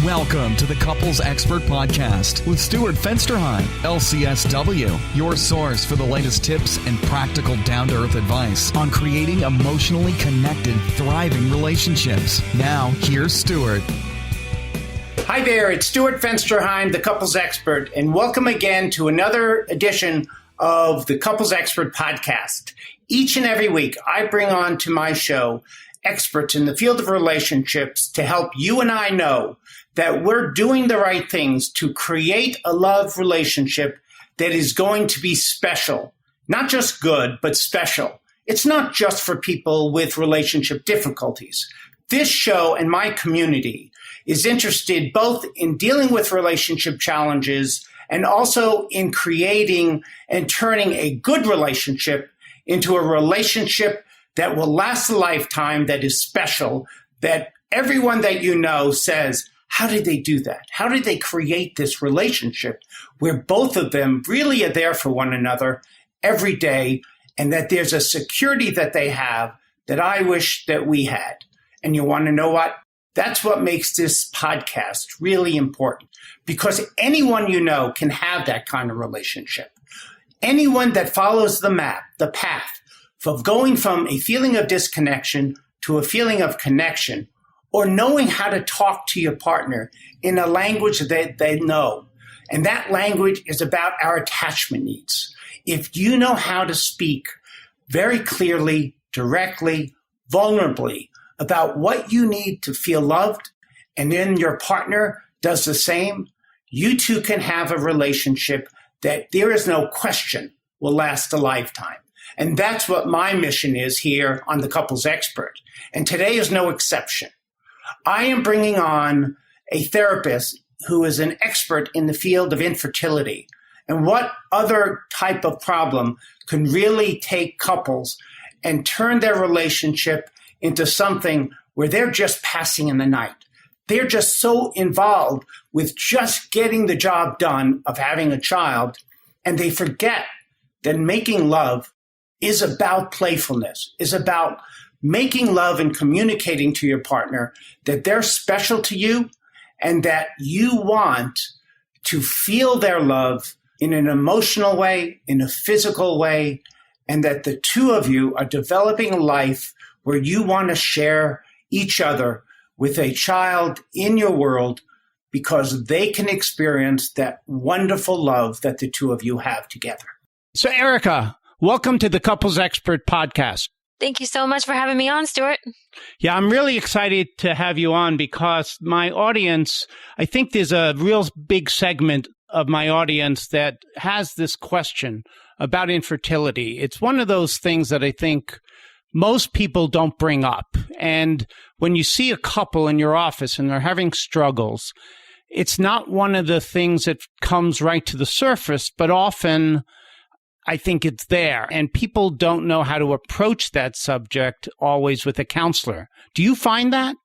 Welcome to the Couples Expert Podcast with Stuart Fensterheim, LCSW, your source for the latest tips and practical down-to-earth advice on creating emotionally connected, thriving relationships. Now, here's Stuart. Hi there, it's Stuart Fensterheim, the Couples Expert, and welcome again to another edition of the Couples Expert Podcast. Each and every week, I bring on to my show experts in the field of relationships to help you and I know that we're doing the right things to create a love relationship that is going to be special. Not just good, but special. It's not just for people with relationship difficulties. This show and my community is interested both in dealing with relationship challenges and also in creating and turning a good relationship into a relationship that will last a lifetime, that is special, that everyone that you know says, how did they do that? How did they create this relationship where both of them really are there for one another every day, and that there's a security that they have that I wish that we had? And you want to know what? That's what makes this podcast really important, because anyone you know can have that kind of relationship. Anyone that follows the map, the path of going from a feeling of disconnection to a feeling of connection, or knowing how to talk to your partner in a language that they know. And that language is about our attachment needs. If you know how to speak very clearly, directly, vulnerably about what you need to feel loved, and then your partner does the same, you two can have a relationship that there is no question will last a lifetime. And that's what my mission is here on the Couples Expert. And today is no exception. I am bringing on a therapist who is an expert in the field of infertility and what other type of problem can really take couples and turn their relationship into something where they're just passing in the night. They're just so involved with just getting the job done of having a child, and they forget that making love is about playfulness, is about making love and communicating to your partner that they're special to you and that you want to feel their love in an emotional way, in a physical way, and that the two of you are developing a life where you want to share each other with a child in your world because they can experience that wonderful love that the two of you have together. So, Erika, welcome to the Couples Expert Podcast. Thank you so much for having me on, Stuart. Yeah, I'm really excited to have you on because my audience, I think there's a real big segment of my audience that has this question about infertility. It's one of those things that I think most people don't bring up. And when you see a couple in your office and they're having struggles, it's not one of the things that comes right to the surface, but often I think it's there, and people don't know how to approach that subject always with a counselor. Do you find that?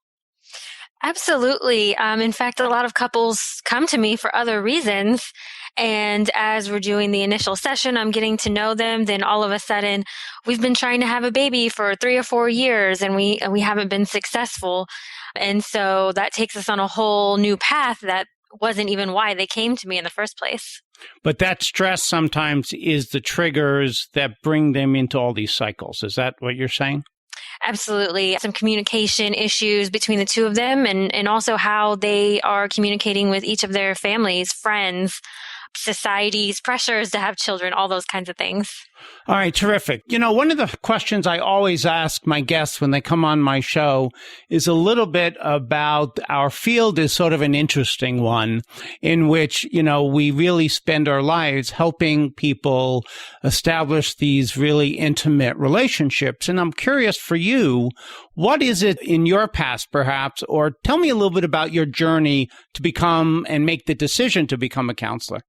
Absolutely. In fact, a lot of couples come to me for other reasons. And as we're doing the initial session, I'm getting to know them. Then all of a sudden, we've been trying to have a baby for 3 or 4 years, and we haven't been successful. And so that takes us on a whole new path that wasn't even why they came to me in the first place. But that stress sometimes is the triggers that bring them into all these cycles. Is that what you're saying? Absolutely. Some communication issues between the two of them, and also how they are communicating with each of their families, friends, society's pressures to have children, all those kinds of things. All right, terrific. You know, one of the questions I always ask my guests when they come on my show is a little bit about our field is sort of an interesting one in which, you know, we really spend our lives helping people establish these really intimate relationships. And I'm curious for you, what is it in your past perhaps, or tell me a little bit about your journey to become and make the decision to become a counselor?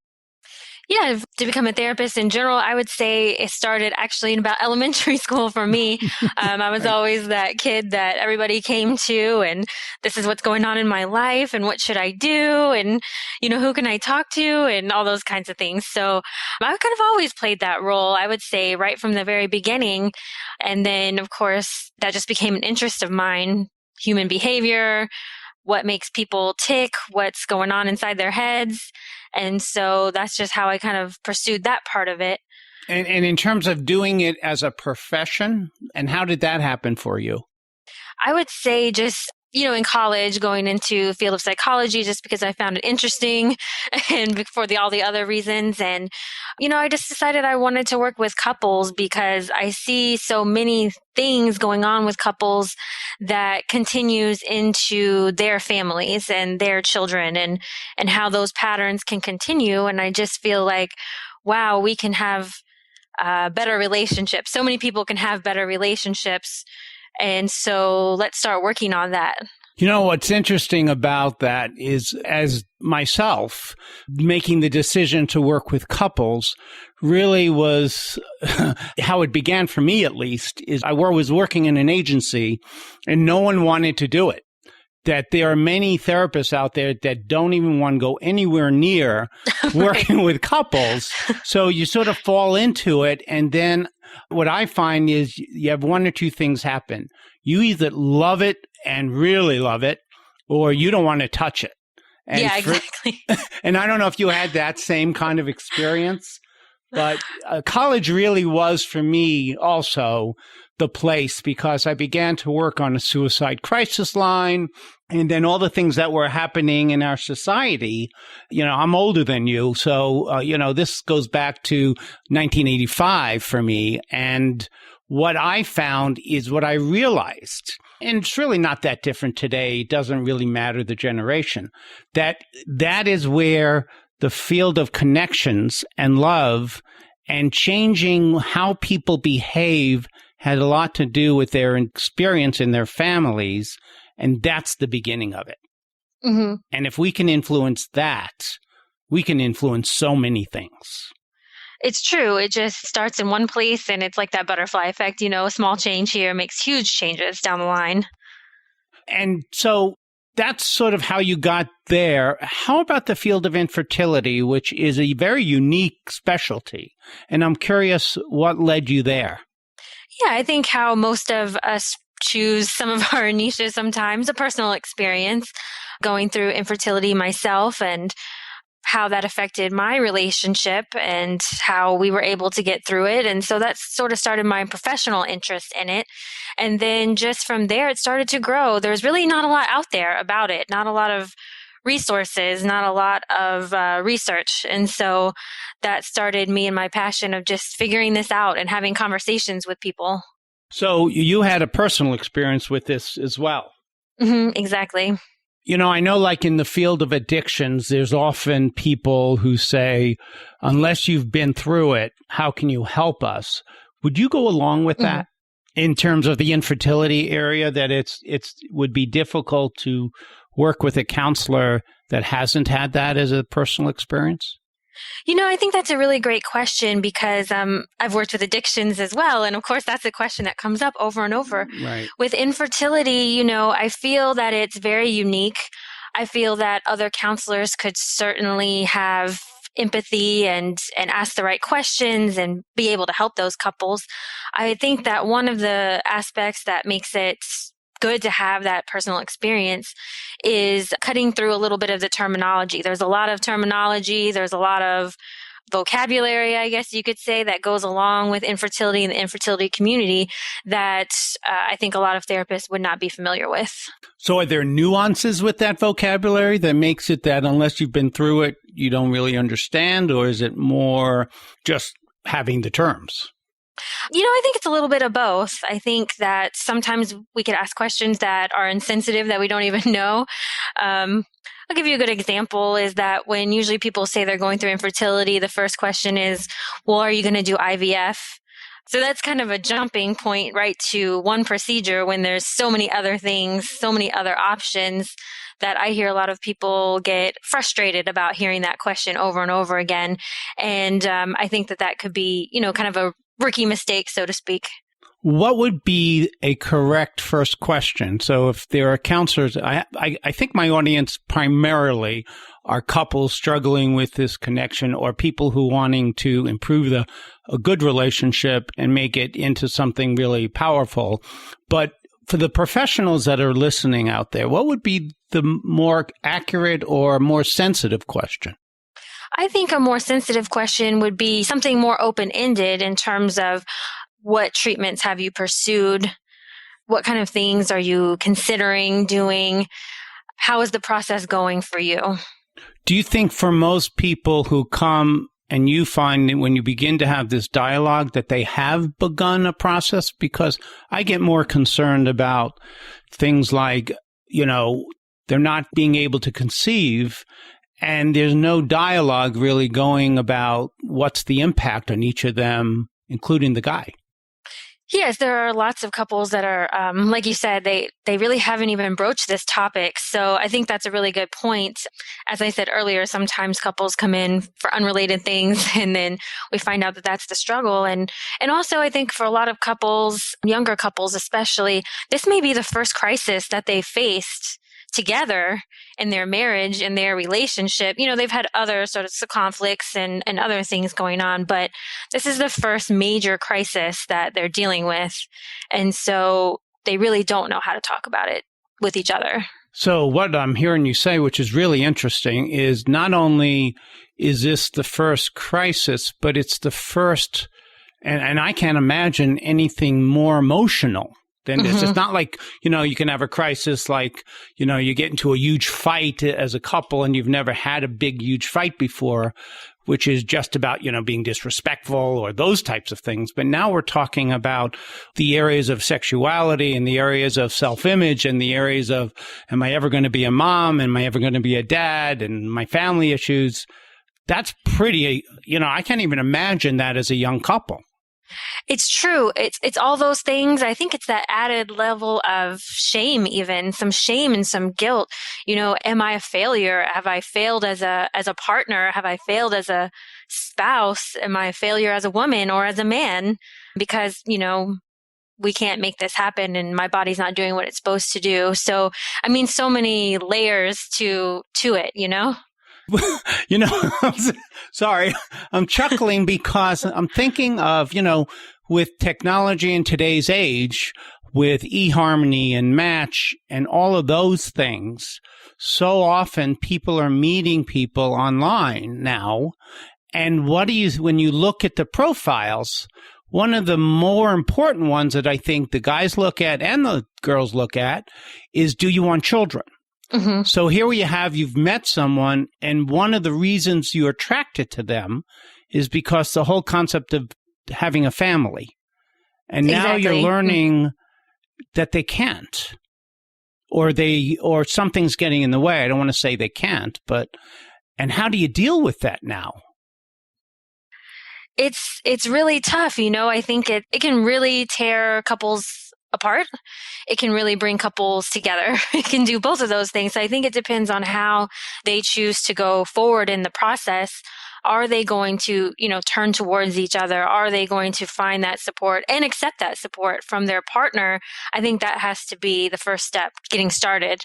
Yeah, to become a therapist in general, I would say it started actually in about elementary school for me. I was always that kid that everybody came to, and this is what's going on in my life, and what should I do, and, you know, who can I talk to, and all those kinds of things. So I've kind of always played that role, I would say, right from the very beginning. And then, of course, that just became an interest of mine, human behavior, what makes people tick, what's going on inside their heads. And so that's just how I kind of pursued that part of it. And in terms of doing it as a profession, and how did that happen for you? I would say just, in college, going into the field of psychology just because I found it interesting and for all the other reasons. And, I just decided I wanted to work with couples because I see so many things going on with couples that continues into their families and their children and how those patterns can continue. And I just feel like, wow, we can have better relationships. So many people can have better relationships. And so let's start working on that. What's interesting about that is, as myself, making the decision to work with couples really was how it began for me, at least, is I was working in an agency and no one wanted to do it. That there are many therapists out there that don't even want to go anywhere near working with couples. So you sort of fall into it. And then what I find is you have one or two things happen. You either love it and really love it, or you don't want to touch it. And yeah, exactly. And I don't know if you had that same kind of experience, but college really was for me also the place, because I began to work on a suicide crisis line and then all the things that were happening in our society. I'm older than you. So, this goes back to 1985 for me. And what I found is what I realized, and it's really not that different today. It doesn't really matter the generation, that is where the field of connections and love and changing how people behave had a lot to do with their experience in their families, and that's the beginning of it. Mm-hmm. And if we can influence that, we can influence so many things. It's true. It just starts in one place, and it's like that butterfly effect. A small change here makes huge changes down the line. And so that's sort of how you got there. How about the field of infertility, which is a very unique specialty? And I'm curious what led you there. Yeah, I think how most of us choose some of our niches sometimes, a personal experience going through infertility myself and how that affected my relationship and how we were able to get through it. And so that sort of started my professional interest in it. And then just from there, it started to grow. There's really not a lot out there about it, not a lot of resources, not a lot of research. And so that started me and my passion of just figuring this out and having conversations with people. So you had a personal experience with this as well. Mm-hmm, exactly. I know like in the field of addictions, there's often people who say, unless you've been through it, how can you help us? Would you go along with that in terms of the infertility area, that it's would be difficult to work with a counselor that hasn't had that as a personal experience? I think that's a really great question because I've worked with addictions as well. And of course, that's a question that comes up over and over. Right. With infertility, I feel that it's very unique. I feel that other counselors could certainly have empathy and ask the right questions and be able to help those couples. I think that one of the aspects that makes it good to have that personal experience is cutting through a little bit of the terminology. There's a lot of terminology. There's a lot of vocabulary, I guess you could say, that goes along with infertility and the infertility community that I think a lot of therapists would not be familiar with. So are there nuances with that vocabulary that makes it that unless you've been through it, you don't really understand? Or is it more just having the terms? I think it's a little bit of both. I think that sometimes we could ask questions that are insensitive that we don't even know. I'll give you a good example is that when usually people say they're going through infertility, the first question is, well, are you going to do IVF? So that's kind of a jumping point right to one procedure when there's so many other things, so many other options that I hear a lot of people get frustrated about hearing that question over and over again. And I think that could be, kind of a rookie mistake, so to speak. What would be a correct first question? So if there are counselors, I think my audience primarily are couples struggling with this connection or people who wanting to improve a good relationship and make it into something really powerful. But for the professionals that are listening out there, what would be the more accurate or more sensitive question? I think a more sensitive question would be something more open-ended in terms of what treatments have you pursued? What kind of things are you considering doing? How is the process going for you? Do you think for most people who come and you find that when you begin to have this dialogue that they have begun a process? Because I get more concerned about things like, they're not being able to conceive and there's no dialogue really going about what's the impact on each of them, including the guy. Yes, there are lots of couples that are, like you said, they really haven't even broached this topic. So I think that's a really good point. As I said earlier, sometimes couples come in for unrelated things and then we find out that that's the struggle. And also I think for a lot of couples, younger couples especially, this may be the first crisis that they faced together in their marriage, in their relationship. They've had other sort of conflicts and other things going on, but this is the first major crisis that they're dealing with. And so they really don't know how to talk about it with each other. So what I'm hearing you say, which is really interesting, is not only is this the first crisis, but it's the first, and I can't imagine anything more emotional than this. It's not like, you can have a crisis like, you get into a huge fight as a couple and you've never had a big, huge fight before, which is just about, being disrespectful or those types of things. But now we're talking about the areas of sexuality and the areas of self-image and the areas of, am I ever going to be a mom? Am I ever going to be a dad? And my family issues. That's pretty, I can't even imagine that as a young couple. It's true. It's all those things. I think it's that added level of shame, even some shame and some guilt. Am I a failure? Have I failed as a partner? Have I failed as a spouse? Am I a failure as a woman or as a man? Because, we can't make this happen and my body's not doing what it's supposed to do. So, so many layers to it, Sorry, I'm chuckling because I'm thinking of, with technology in today's age, with eHarmony and Match and all of those things, so often people are meeting people online now. And when you look at the profiles, one of the more important ones that I think the guys look at and the girls look at is, do you want children? So here you've met someone, and one of the reasons you're attracted to them is because the whole concept of having a family. And now you're learning that they can't, or something's getting in the way. I don't want to say they can't, and how do you deal with that now? It's really tough. I think it can really tear couples apart. It can really bring couples together. It can do both of those things. So I think it depends on how they choose to go forward in the process. Are they going to, turn towards each other? Are they going to find that support and accept that support from their partner? I think that has to be the first step, getting started.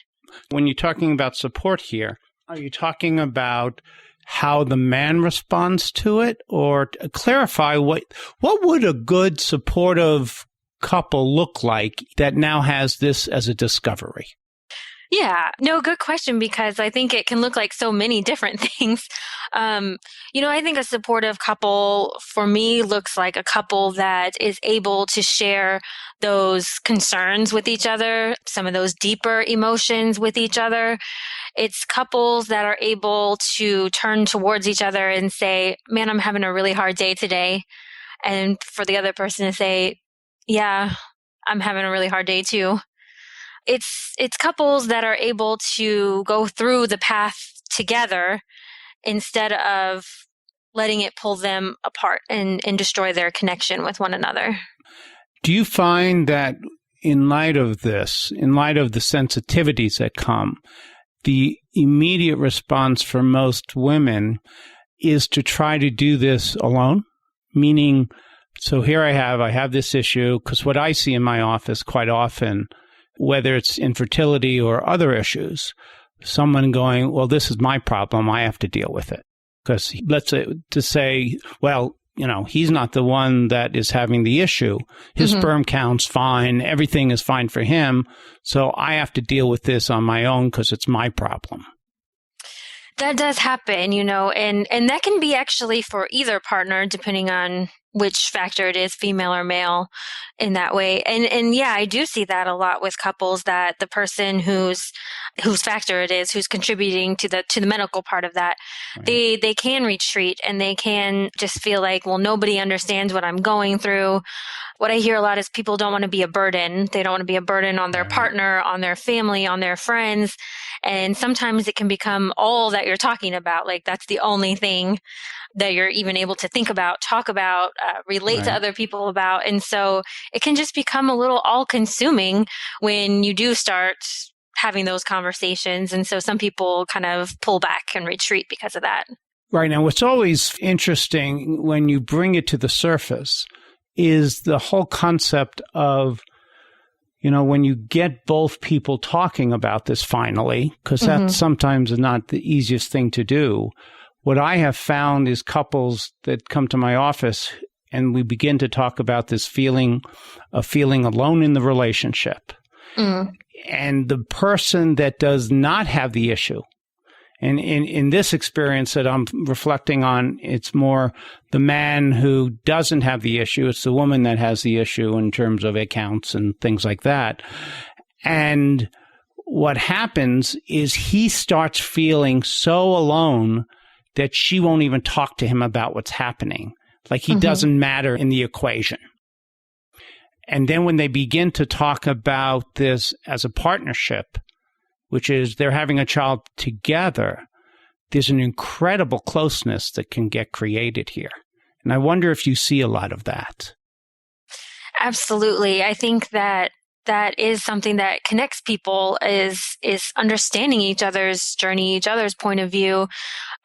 When you're talking about support here, are you talking about how the man responds to it? Or clarify what would a good supportive couple look like that now has this as a discovery? Yeah, no, good question, because I think it can look like so many different things. I think a supportive couple for me looks like a couple that is able to share those concerns with each other, some of those deeper emotions with each other. It's couples that are able to turn towards each other and say, man, I'm having a really hard day today. And for the other person to say, yeah, I'm having a really hard day too. It's couples that are able to go through the path together instead of letting it pull them apart and destroy their connection with one another. Do you find that in light of this, in light of the sensitivities that come, the immediate response for most women is to try to do this alone? Meaning, so here I have this issue, because what I see in my office quite often, whether it's infertility or other issues, someone going, well, this is my problem, I have to deal with it. Because let's say, well, he's not the one that is having the issue. His sperm count's fine. Everything is fine for him. So I have to deal with this on my own because it's my problem. That does happen, and that can be actually for either partner, depending on which factor it is, female or male, in that way. And yeah, I do see that a lot with couples, that the person whose factor it is, who's contributing to the medical part of that, right, they can retreat and they can just feel like, well, nobody understands what I'm going through. What I hear a lot is people don't want to be a burden. They don't want to be a burden on their partner, on their family, on their friends. And sometimes it can become all that you're talking about. Like that's the only thing that you're even able to think about, talk about, relate to other people about. And so it can just become a little all-consuming when you do start having those conversations. And so some people kind of pull back and retreat because of that. Right. Now, what's always interesting when you bring it to the surface is the whole concept of, when you get both people talking about this finally, because that sometimes is not the easiest thing to do. What I have found is couples that come to my office and we begin to talk about this feeling of feeling alone in the relationship. And the person that does not have the issue, and in this experience that I'm reflecting on, it's more the man who doesn't have the issue. It's the woman that has the issue in terms of accounts and things like that. And what happens is he starts feeling so alone that she won't even talk to him about what's happening. Like he doesn't matter in the equation. And then when they begin to talk about this as a partnership, which is they're having a child together, there's an incredible closeness that can get created here. And I wonder if you see a lot of that. Absolutely. I think that is something that connects people, is understanding each other's journey, each other's point of view.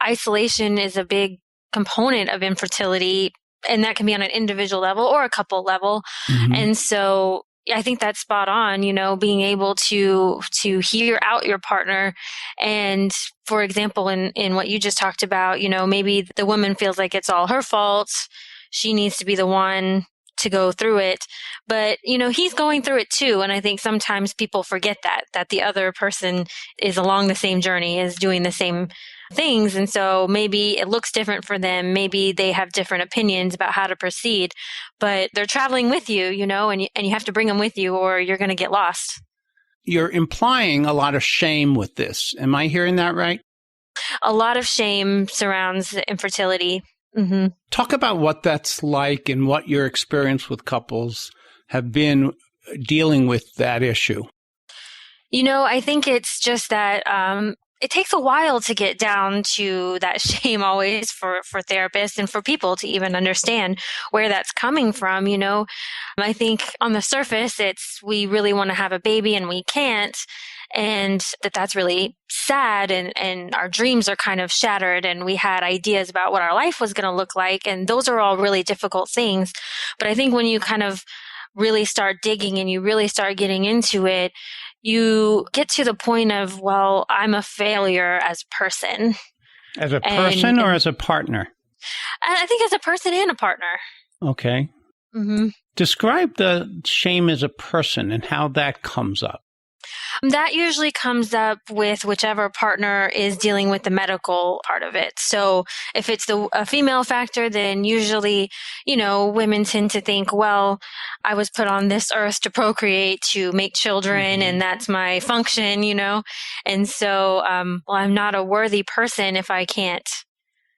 Isolation is a big component of infertility, and that can be on an individual level or a couple level. And so I think that's spot on, being able to hear out your partner. And for example, in what you just talked about, maybe the woman feels like it's all her fault. She needs to be the one to go through it. But, he's going through it too. And I think sometimes people forget that the other person is along the same journey, is doing the same things. And so maybe it looks different for them. Maybe they have different opinions about how to proceed, but they're traveling with you, and you have to bring them with you or you're going to get lost. You're implying a lot of shame with this. Am I hearing that right? A lot of shame surrounds infertility. Talk about what that's like and what your experience with couples have been dealing with that issue. I think it's just that it takes a while to get down to that shame always for therapists and for people to even understand where that's coming from. I think on the surface, we really want to have a baby and we can't. And that's really sad. And our dreams are kind of shattered. And we had ideas about what our life was going to look like. And those are all really difficult things. But I think when you kind of really start digging and you really start getting into it, you get to the point of, well, I'm a failure as a person. As a person or as a partner? I think as a person and a partner. Okay. Describe the shame as a person and how that comes up. That usually comes up with whichever partner is dealing with the medical part of it. So if it's a female factor, then usually, women tend to think, well, I was put on this earth to procreate, to make children, and that's my function, And so, I'm not a worthy person if I can't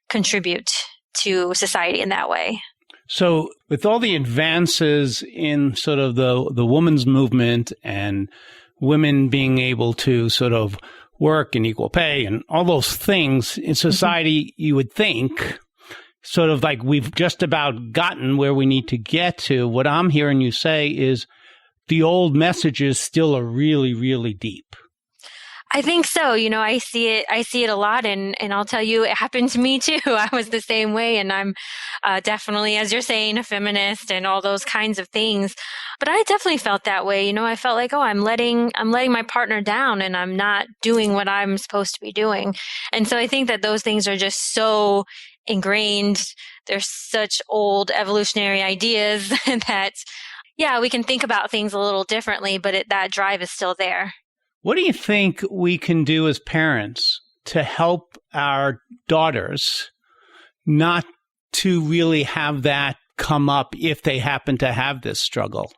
contribute to society in that way. So with all the advances in sort of the women's movement and women being able to sort of work and equal pay and all those things in society, you would think sort of like we've just about gotten where we need to get to. What I'm hearing you say is the old messages still are really, really deep. I think so. I see it a lot. And I'll tell you, it happened to me too. I was the same way. And I'm definitely, as you're saying, a feminist and all those kinds of things. But I definitely felt that way. I felt like, I'm letting my partner down and I'm not doing what I'm supposed to be doing. And so I think that those things are just so ingrained. There's such old evolutionary ideas that, yeah, we can think about things a little differently, but that drive is still there. What do you think we can do as parents to help our daughters not to really have that come up if they happen to have this struggle?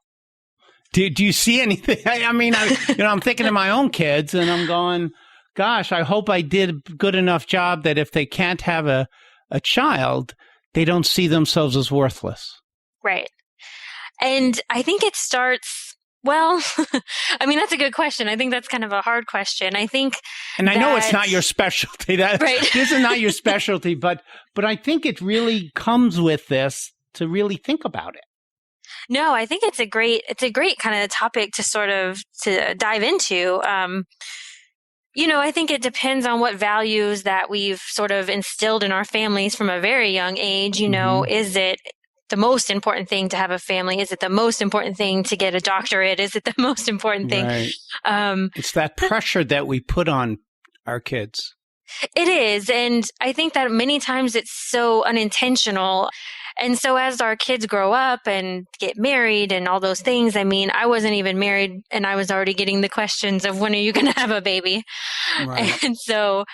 Do you see anything? I mean, I'm thinking of my own kids and I'm going, gosh, I hope I did a good enough job that if they can't have a child, they don't see themselves as worthless. Right. And I think it starts, well, I mean, that's a good question. I think that's kind of a hard question. I think And I know it's not your specialty. Right. This is not your specialty, but I think it really comes with this to really think about it. No, I think it's a great kind of topic to dive into. I think it depends on what values that we've sort of instilled in our families from a very young age. Is it the most important thing to have a family? Is it the most important thing to get a doctorate? Is it the most important thing? Right. It's that pressure that we put on our kids. It is. And I think that many times it's so unintentional. And so as our kids grow up and get married and all those things, I mean, I wasn't even married and I was already getting the questions of when are you going to have a baby? Right. And so,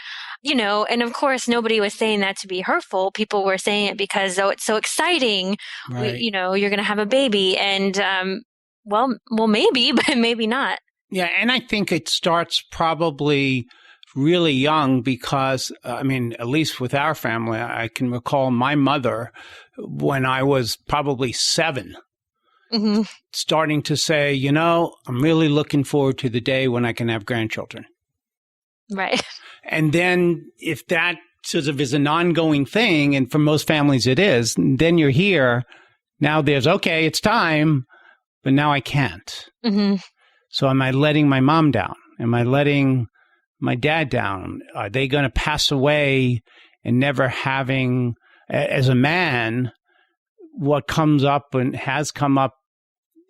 and of course, nobody was saying that to be hurtful. People were saying it because, oh, it's so exciting. Right. You're going to have a baby. And, well, maybe, but maybe not. Yeah. And I think it starts probably really young because, at least with our family, I can recall my mother when I was probably 7, starting to say, I'm really looking forward to the day when I can have grandchildren. Right. And then if that sort of is an ongoing thing, and for most families it is, then you're here. Now there's, okay, it's time, but now I can't. Mm-hmm. So am I letting my mom down? Am I letting my dad down? Are they going to pass away and never having, as a man, what comes up and has come up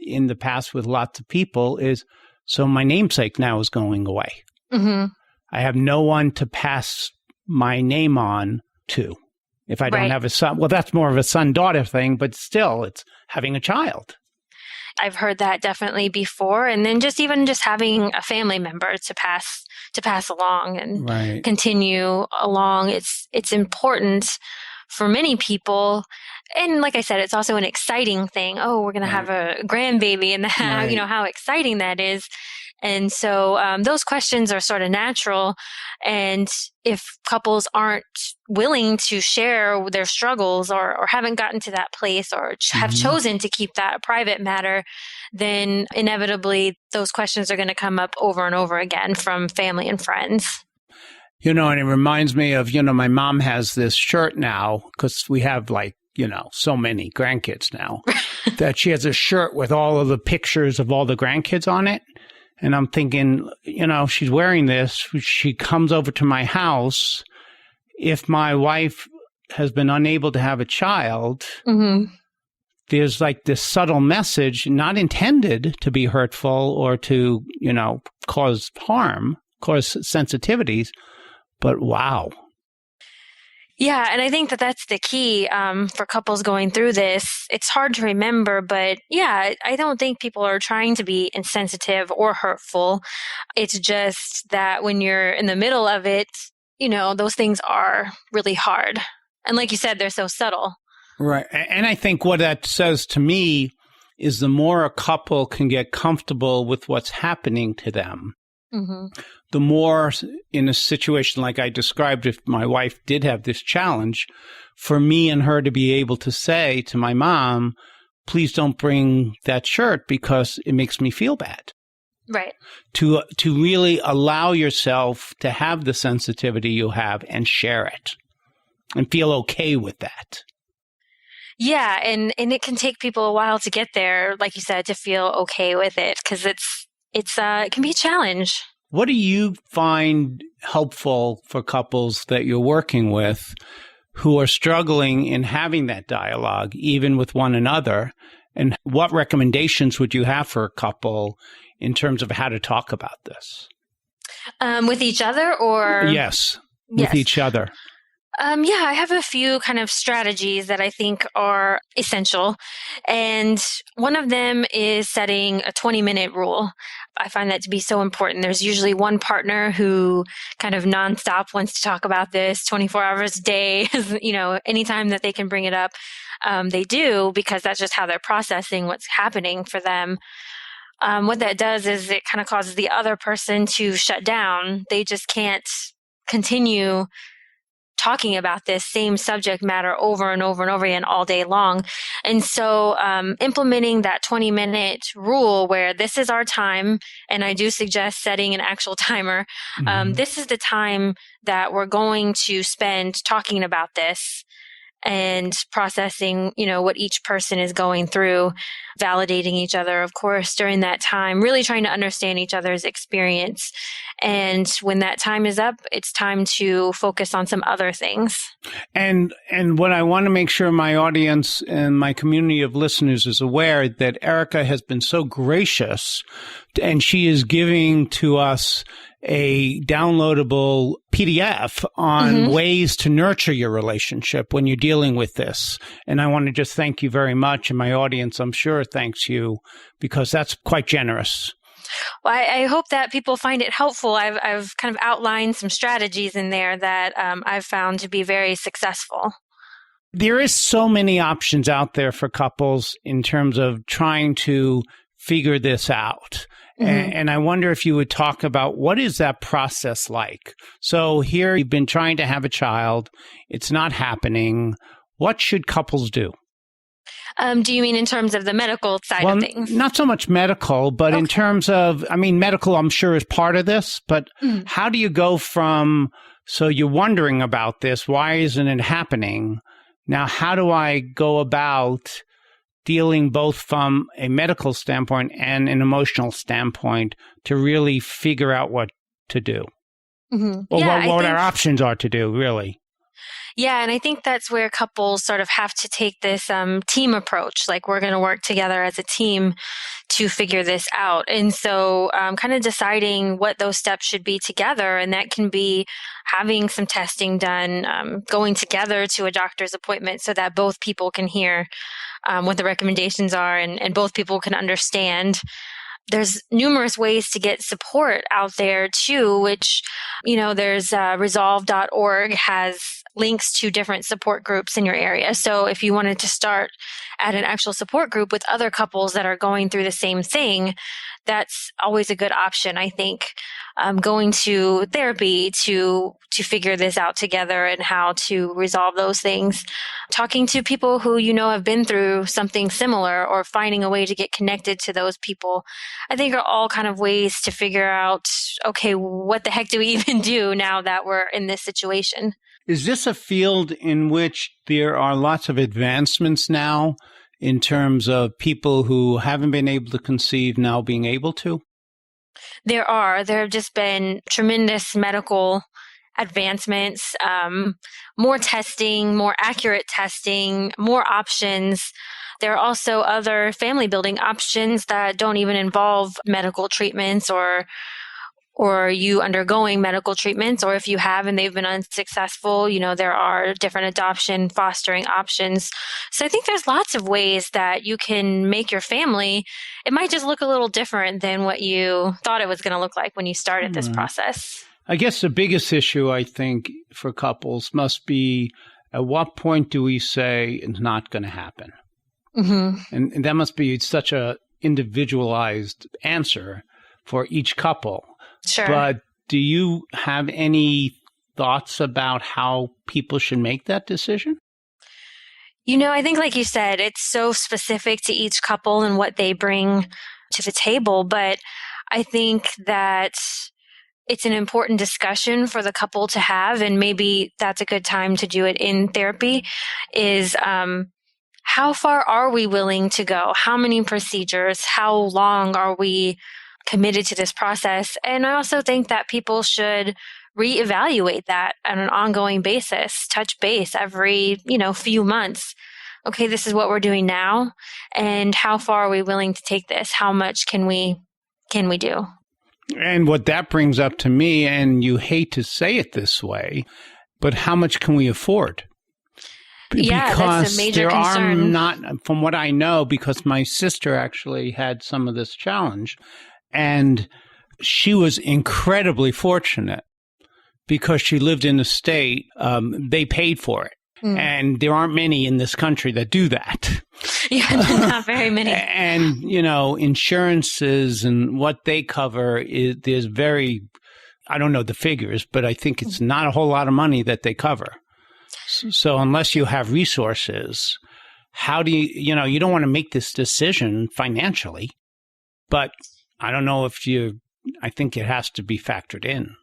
in the past with lots of people is, so my namesake now is going away. Mm-hmm. I have no one to pass my name on to if I don't have a son. Well, that's more of a son-daughter thing, but still, it's having a child. I've heard that definitely before. And then just having a family member to pass along and continue along. It's important for many people. And like I said, it's also an exciting thing. Oh, we're going to have a grandbaby and how exciting that is. And so those questions are sort of natural. And if couples aren't willing to share their struggles or haven't gotten to that place or have chosen to keep that a private matter, then inevitably those questions are going to come up over and over again from family and friends. And it reminds me of, my mom has this shirt now because we have so many grandkids now that she has a shirt with all of the pictures of all the grandkids on it. And I'm thinking, she's wearing this. She comes over to my house. If my wife has been unable to have a child, there's this subtle message, not intended to be hurtful or to, cause harm, cause sensitivities, but wow. Yeah, and I think that that's the key for couples going through this. It's hard to remember, but yeah, I don't think people are trying to be insensitive or hurtful. It's just that when you're in the middle of it, those things are really hard. And like you said, they're so subtle. Right. And I think what that says to me is the more a couple can get comfortable with what's happening to them, the more in a situation like I described, if my wife did have this challenge, for me and her to be able to say to my mom, please don't bring that shirt because it makes me feel bad. Right. To really allow yourself to have the sensitivity you have and share it and feel okay with that. Yeah, and it can take people a while to get there, like you said, to feel okay with it because it can be a challenge. What do you find helpful for couples that you're working with who are struggling in having that dialogue, even with one another? And what recommendations would you have for a couple in terms of how to talk about this? With each other or? Yes, with each other. Yeah, I have a few kind of strategies that I think are essential. And one of them is setting a 20-minute rule. I find that to be so important. There's usually one partner who kind of nonstop wants to talk about this 24 hours a day, anytime that they can bring it up, they do, because that's just how they're processing what's happening for them. What that does is it kind of causes the other person to shut down. They just can't continue talking about this same subject matter over and over and over again all day long. And so implementing that 20-minute rule where this is our time, and I do suggest setting an actual timer. This is the time that we're going to spend talking about this and processing, what each person is going through, validating each other, of course, during that time, really trying to understand each other's experience. And when that time is up, it's time to focus on some other things. And what I want to make sure my audience and my community of listeners is aware that Erika has been so gracious, and she is giving to us a downloadable PDF on ways to nurture your relationship when you're dealing with this. And I want to just thank you very much. And my audience, I'm sure, thanks you, because that's quite generous. Well, I hope that people find it helpful. I've kind of outlined some strategies in there that I've found to be very successful. There is so many options out there for couples in terms of trying to figure this out. And I wonder if you would talk about what is that process like? So here you've been trying to have a child. It's not happening. What should couples do? Do you mean in terms of the medical side of things? Not so much medical, but in terms of, medical I'm sure is part of this, but how do you go from, so you're wondering about this, why isn't it happening? Now, how do I go about dealing both from a medical standpoint and an emotional standpoint to really figure out what to do? Or what our options are to do, really. Yeah, and I think that's where couples sort of have to take this team approach, like we're going to work together as a team to figure this out. And so kind of deciding what those steps should be together, and that can be having some testing done, going together to a doctor's appointment so that both people can hear what the recommendations are and both people can understand. There's numerous ways to get support out there too, which, there's resolve.org has links to different support groups in your area. So if you wanted to start at an actual support group with other couples that are going through the same thing, that's always a good option, I think. Going to therapy to figure this out together and how to resolve those things. Talking to people who have been through something similar, or finding a way to get connected to those people, I think are all kind of ways to figure out, okay, what the heck do we even do now that we're in this situation? Is this a field in which there are lots of advancements now in terms of people who haven't been able to conceive now being able to? There have just been tremendous medical advancements, more testing, more accurate testing, more options. There are also other family building options that don't even involve medical treatments or you undergoing medical treatments, or if you have and they've been unsuccessful, there are different adoption, fostering options. So I think there's lots of ways that you can make your family. It might just look a little different than what you thought it was going to look like when you started this process. I guess the biggest issue, I think, for couples must be, at what point do we say it's not going to happen? And that must be such a individualized answer for each couple. Sure. But do you have any thoughts about how people should make that decision? I think like you said, it's so specific to each couple and what they bring to the table. But I think that it's an important discussion for the couple to have, and maybe that's a good time to do it in therapy, is how far are we willing to go? How many procedures? How long are we committed to this process? And I also think that people should reevaluate that on an ongoing basis, touch base every, few months. Okay, this is what we're doing now, and how far are we willing to take this? How much can we do? And what that brings up to me, and you hate to say it this way, But how much can we afford? Yeah, that's a major concern. Not, from what I know, because my sister actually had some of this challenge, and she was incredibly fortunate because she lived in a state, they paid for it. And there aren't many in this country that do that. Yeah, not very many. And, insurances and what they cover, there's I don't know the figures, but I think it's not a whole lot of money that they cover. So unless you have resources, how do you don't want to make this decision financially, but I don't know I think it has to be factored in.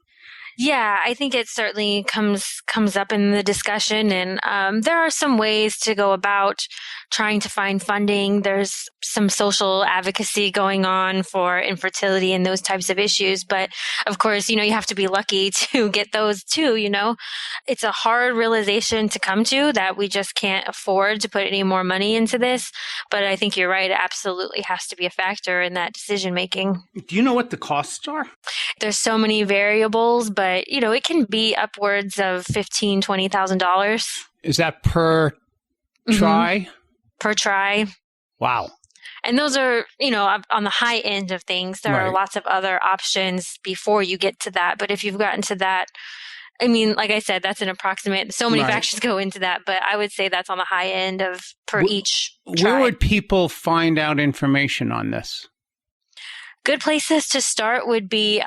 Yeah, I think it certainly comes up in the discussion, and there are some ways to go about trying to find funding. There's some social advocacy going on for infertility and those types of issues, but of course, you have to be lucky to get those too. It's a hard realization to come to that we just can't afford to put any more money into this. But I think you're right; it absolutely has to be a factor in that decision making. Do you know what the costs are? There's so many variables, but it can be upwards of $15,000, $20,000. Is that per try? Per try. Wow. And those are, on the high end of things. There are lots of other options before you get to that. But if you've gotten to that, like I said, that's an approximate. So many factors go into that, but I would say that's on the high end of per each try. Where would people find out information on this? Good places to start would be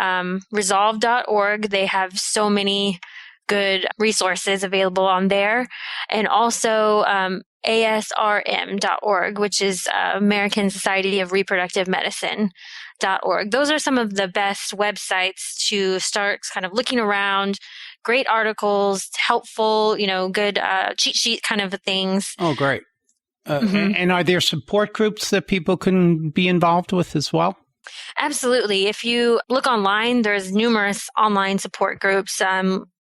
resolve.org. They have so many good resources available on there. And also ASRM.org, which is American Society of Reproductive Medicine.org. Those are some of the best websites to start kind of looking around. Great articles, helpful, good cheat sheet kind of things. Oh, great. And are there support groups that people can be involved with as well? Absolutely. If you look online, there's numerous online support groups.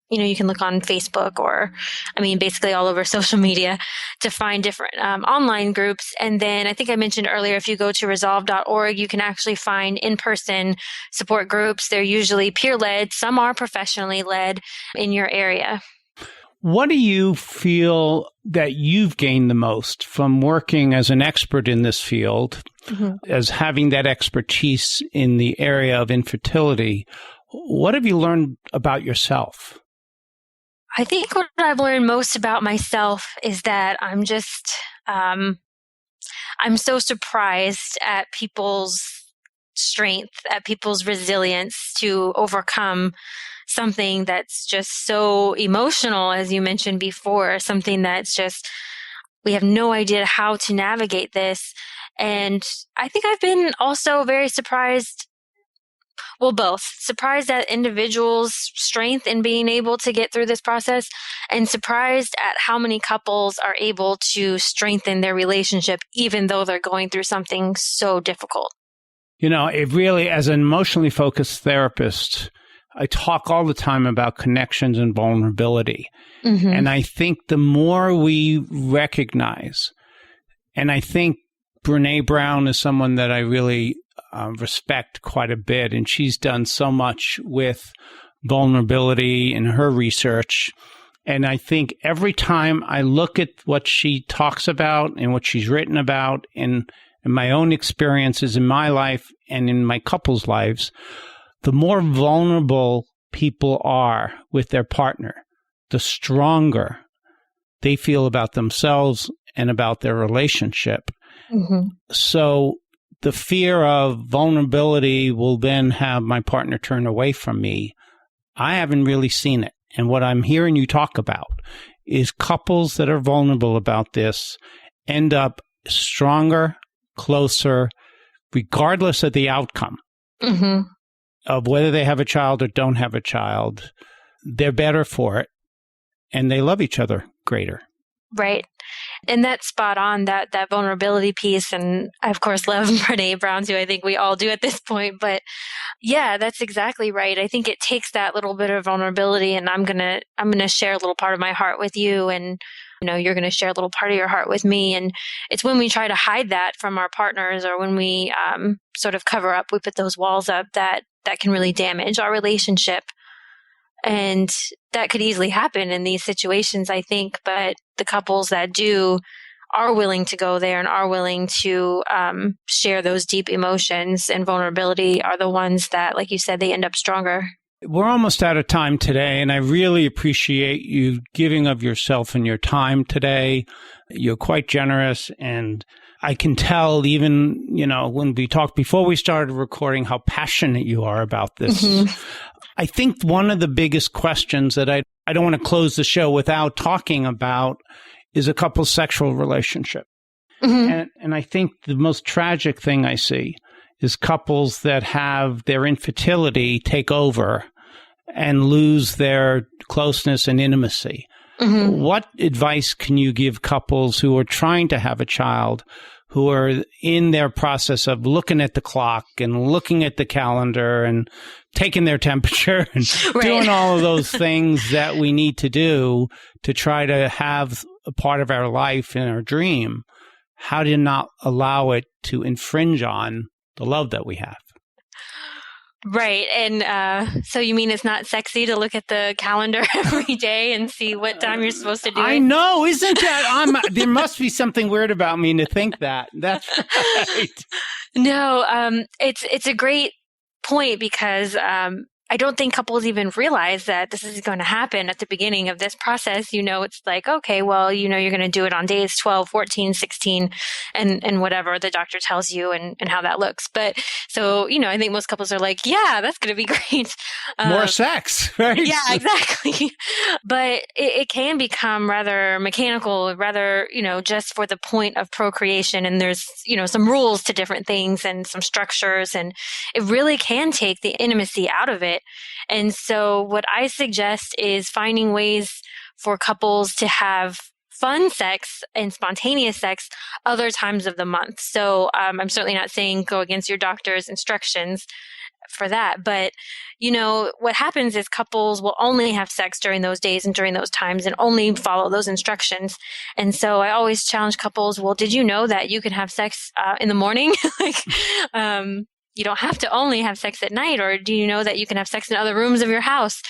You can look on Facebook or, basically all over social media to find different online groups. And then I think I mentioned earlier, if you go to resolve.org, you can actually find in-person support groups. They're usually peer-led. Some are professionally led in your area. What do you feel that you've gained the most from working as an expert in this field, as having that expertise in the area of infertility? What have you learned about yourself? I think what I've learned most about myself is that I'm just, I'm so surprised at people's strength, at people's resilience to overcome something that's just so emotional, as you mentioned before, something that's just, we have no idea how to navigate this. And I think I've been also very surprised, both surprised at individuals' strength in being able to get through this process and surprised at how many couples are able to strengthen their relationship, even though they're going through something so difficult. It really, as an emotionally focused therapist, I talk all the time about connections and vulnerability. And I think the more we recognize, and I think Brene Brown is someone that I really respect quite a bit, and she's done so much with vulnerability in her research. And I think every time I look at what she talks about and what she's written about in my own experiences in my life and in my couples' lives, the more vulnerable people are with their partner, the stronger they feel about themselves and about their relationship. So the fear of vulnerability will then have my partner turn away from me. I haven't really seen it. And what I'm hearing you talk about is couples that are vulnerable about this end up stronger, closer, regardless of the outcome. Of whether they have a child or don't have a child, they're better for it, and they love each other greater. Right. And that's spot on, that vulnerability piece. And I, of course, love Brene Brown, too. I think we all do at this point. But yeah, that's exactly right. I think it takes that little bit of vulnerability, and I'm gonna share a little part of my heart with you, and you're going to share a little part of your heart with me. And it's when we try to hide that from our partners, or when we sort of cover up, we put those walls up, that can really damage our relationship. And that could easily happen in these situations, I think. But the couples that do are willing to go there and are willing to share those deep emotions and vulnerability are the ones that, like you said, they end up stronger. We're almost out of time today, and I really appreciate you giving of yourself and your time today. You're quite generous, and I can tell even, when we talked before we started recording how passionate you are about this. I think one of the biggest questions that I don't want to close the show without talking about is a couple's sexual relationship. And I think the most tragic thing I see is couples that have their infertility take over and lose their closeness and intimacy. What advice can you give couples who are trying to have a child, who are in their process of looking at the clock and looking at the calendar and taking their temperature and doing all of those things that we need to do to try to have a part of our life and our dream? How to not allow it to infringe on the love that we have? Right. And so you mean it's not sexy to look at the calendar every day and see what time you're supposed to do it? I know. Isn't that? There must be something weird about me to think that. That's right. No, it's a great point because I don't think couples even realize that this is going to happen at the beginning of this process. It's like, okay, well, you're going to do it on days 12, 14, 16, and whatever the doctor tells you and how that looks. But so, I think most couples are like, yeah, that's going to be great. More sex, right? Yeah, exactly. But it can become rather mechanical, rather, just for the point of procreation. And there's, some rules to different things and some structures, and it really can take the intimacy out of it. And so what I suggest is finding ways for couples to have fun sex and spontaneous sex other times of the month. So I'm certainly not saying go against your doctor's instructions for that. But, what happens is couples will only have sex during those days and during those times and only follow those instructions. And so I always challenge couples, well, did you know that you can have sex in the morning? You don't have to only have sex at night, or do you know that you can have sex in other rooms of your house?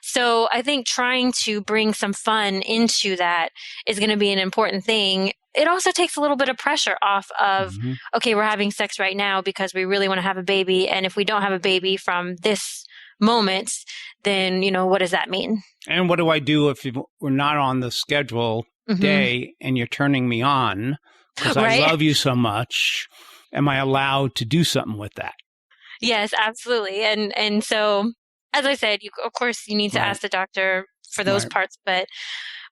So I think trying to bring some fun into that is going to be an important thing. It also takes a little bit of pressure off of, okay, we're having sex right now because we really want to have a baby. And if we don't have a baby from this moment, then, what does that mean? And what do I do if we're not on the schedule day and you're turning me on because I love you so much? Am I allowed to do something with that? Yes, absolutely. And so, as I said, of course, you need to ask the doctor for those parts. But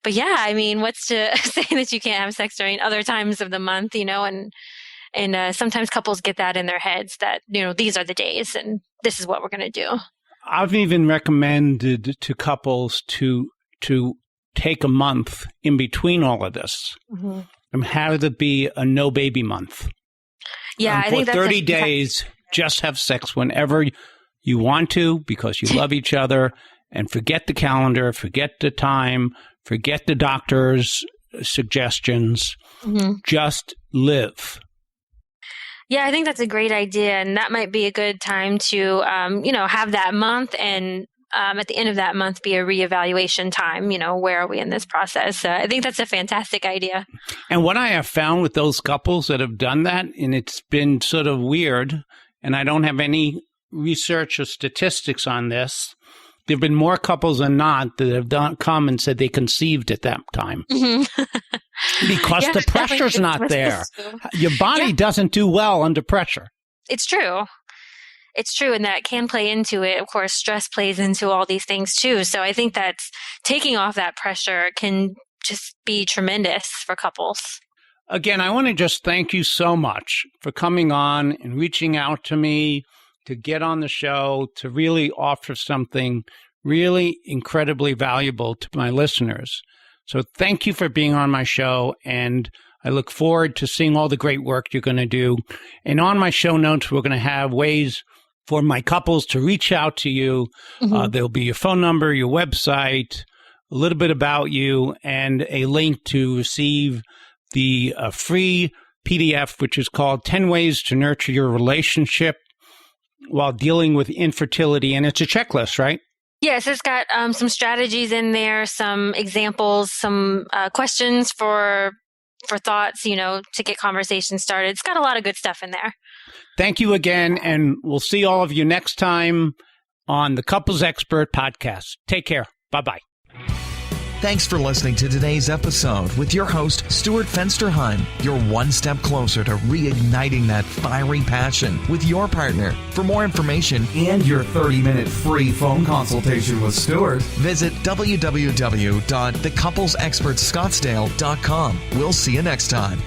yeah, I mean, what's to say that you can't have sex during other times of the month, and sometimes couples get that in their heads that, these are the days and this is what we're going to do. I've even recommended to couples to take a month in between all of this and have it be a no baby month. Yeah, I think that's 30 days, just have sex whenever you want to because you love each other, and forget the calendar, forget the time, forget the doctor's suggestions. Just live. Yeah, I think that's a great idea, and that might be a good time to, have that month, and at the end of that month be a reevaluation time. Where are we in this process? I think that's a fantastic idea. And what I have found with those couples that have done that, and it's been sort of weird, and I don't have any research or statistics on this, there have been more couples than not that have come and said they conceived at that time. Because the pressure's not there. Your body doesn't do well under pressure. It's true. It's true, and that can play into it. Of course, stress plays into all these things too. So I think that taking off that pressure can just be tremendous for couples. Again, I want to just thank you so much for coming on and reaching out to me to get on the show, to really offer something really incredibly valuable to my listeners. So thank you for being on my show, and I look forward to seeing all the great work you're going to do. And on my show notes, we're going to have ways for my couples to reach out to you. There'll be your phone number, your website, a little bit about you, and a link to receive the free PDF, which is called 10 Ways to Nurture Your Relationship While Dealing with Infertility. And it's a checklist, right? Yes, it's got some strategies in there, some examples, some questions for thoughts, to get conversations started. It's got a lot of good stuff in there. Thank you again, and we'll see all of you next time on the Couples Expert Podcast. Take care. Bye-bye. Thanks for listening to today's episode with your host, Stuart Fensterheim. You're one step closer to reigniting that fiery passion with your partner. For more information and your 30-minute free phone consultation with Stuart, visit www.thecouplesexpertscottsdale.com. We'll see you next time.